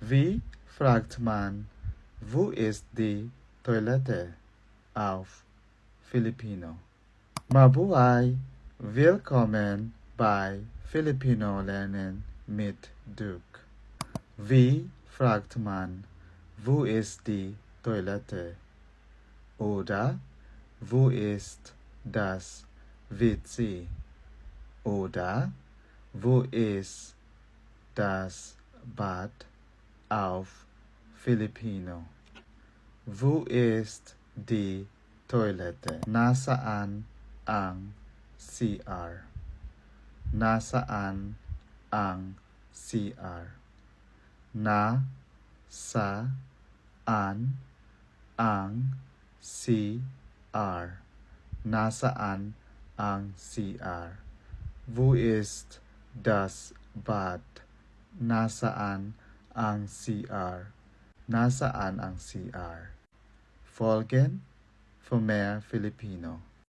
Wie fragt man, wo ist die Toilette auf Filipino? Mabuhay! Willkommen bei Filipino Lernen mit Duke. Wie fragt man, wo ist die Toilette? Oder wo ist das WC? Oder wo ist das Bad auf Filipino? Wo ist die Toilette? Nasaan ang CR? Nasaan ang CR? Nasaan ang CR? Nasaan ang CR? Wo ist das Bad? Nasaan ang CR? Nasaan ang CR? Folgen für mehr Filipino.